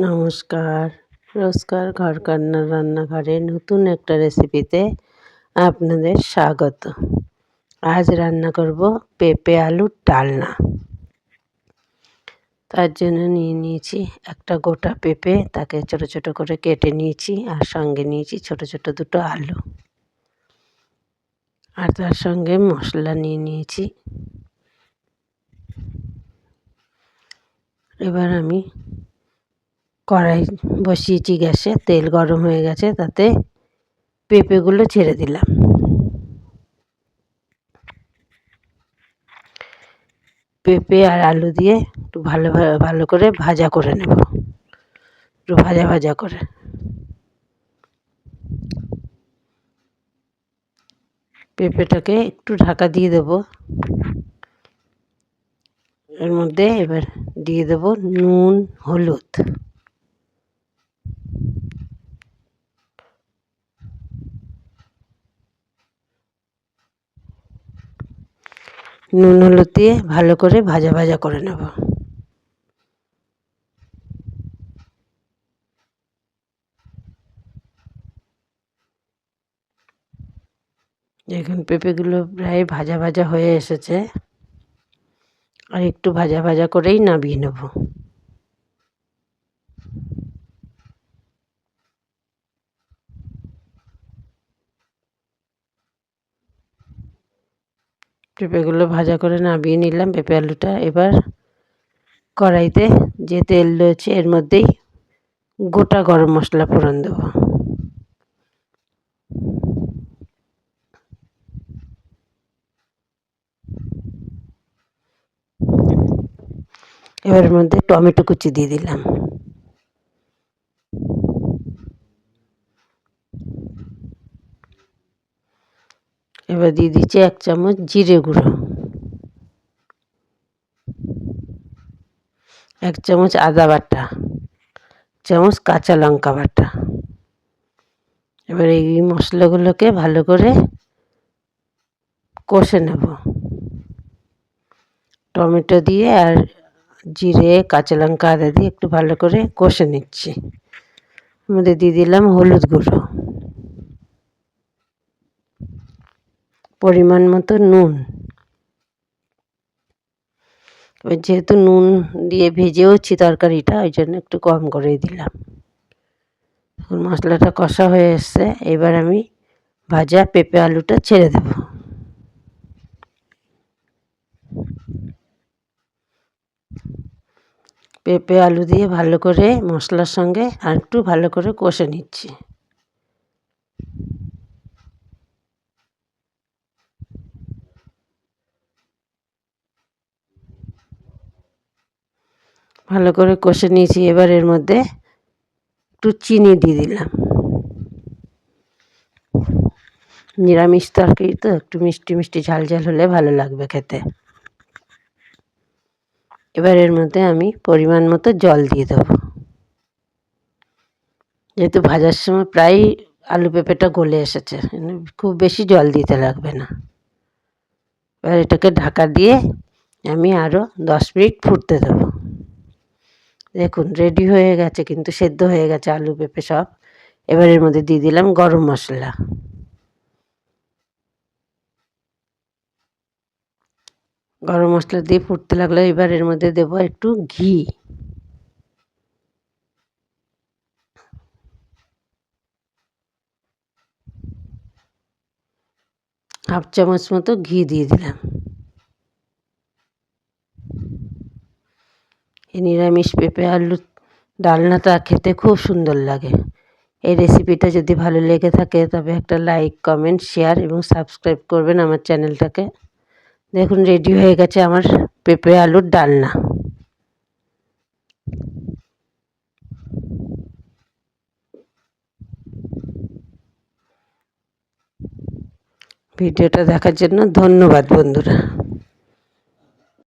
নমস্কার। রোজকার রান্নাঘরে নতুন একটা রেসিপিতে আপনাদের স্বাগত। আজ রান্না করব পেঁপে আলুর ডালনা। তার জন্য নিয়ে নিয়েছি একটা গোটা পেঁপে, তাকে ছোট ছোট করে কেটে নিয়েছি, আর সঙ্গে নিয়েছি ছোট ছোট দুটো আলু, আর তার সঙ্গে মশলা নিয়ে নিয়েছি। এবার আমি কড়াই বসিয়েছি গ্যাসে, তেল গরম হয়ে গেছে, তাতে পেঁপেগুলো ছেড়ে দিলাম। পেঁপে আর আলু দিয়ে একটু ভালো করে ভাজা করে নেব, একটু ভাজা ভাজা করে। পেঁপেটাকে একটু ঢাকা দিয়ে দেব। এর মধ্যে এবার দিয়ে দেব নুন, হলুদ। নুন হলুদ দিয়ে ভালো করে ভাজা ভাজা করে নেব। দেখুন পেঁপেগুলো প্রায় ভাজা ভাজা হয়ে এসেছে, আর একটু ভাজা ভাজা করেই নামিয়ে নেব। পেঁপেগুলো ভাজা করে নামিয়ে নিলাম, পেঁপে আলুটা। এবার কড়াইতে যে তেল রয়েছে এর মধ্যেই গোটা গরম মশলা ফোড়ন দেব। এবার এর মধ্যে টমেটো কুচি দিয়ে দিলাম। এবার দিয়ে দিচ্ছি 1 চামচ জিরে গুঁড়ো, 1 চামচ আদা বাটা, 1 চামচ কাঁচা লঙ্কা বাটা। এবার এই মশলাগুলোকে ভালো করে কষে নেব। টমেটো দিয়ে আর জিরে, কাঁচা লঙ্কা, আদা দিয়ে একটু ভালো করে কষে নিচ্ছি। এর মধ্যে দিয়ে দিলাম হলুদ গুঁড়ো, পরিমাণ মতো নুন। এবার যেহেতু নুন দিয়ে ভেজেওছি তরকারিটা, ওই জন্য একটু কম করেই দিলাম। মশলাটা কষা হয়ে এসছে, এবার আমি ভাজা পেঁপে আলুটা ছেড়ে দেব। পেঁপে আলু দিয়ে ভালো করে মশলার সঙ্গে আর একটু ভালো করে কষে নিচ্ছি। ভালো করে কষে নিয়েছি। এবার এর মধ্যে একটু চিনি দিয়ে দিলাম। নিরামিষ তরকারি তো একটু মিষ্টি মিষ্টি ঝাল ঝাল হলে ভালো লাগবে খেতে। এবার এর মধ্যে আমি পরিমাণ মতো জল দিয়ে দেবো। যেহেতু ভাজার সময় প্রায় আলু পেঁপেটা গলে এসেছে, খুব বেশি জল দিতে লাগবে না। এবার এটাকে ঢাকা দিয়ে আমি আরও 10 মিনিট ফুটতে দেবো। দেখুন রেডি হয়ে গেছে, কিন্তু সেদ্ধ হয়ে গেছে আলু পেঁপে সব। এবার এর মধ্যে দিয়ে দিলাম গরম মশলা। গরম মশলা দিয়ে ফুটতে লাগলো। এবার এর মধ্যে দেবো একটু ঘি, 1/2 চামচ মতো ঘি দিয়ে দিলাম। এই নিরামিষ পেঁপে আলুর ডালনাটা খেতে খুব সুন্দর লাগে। এই রেসিপিটা যদি ভালো লেগে থাকে তবে একটা লাইক, কমেন্ট, শেয়ার এবং সাবস্ক্রাইব করবেন আমার চ্যানেলটাকে। দেখুন রেডি হয়ে গেছে আমার পেঁপে আলুর ডালনা। ভিডিওটা দেখার জন্য ধন্যবাদ বন্ধুরা।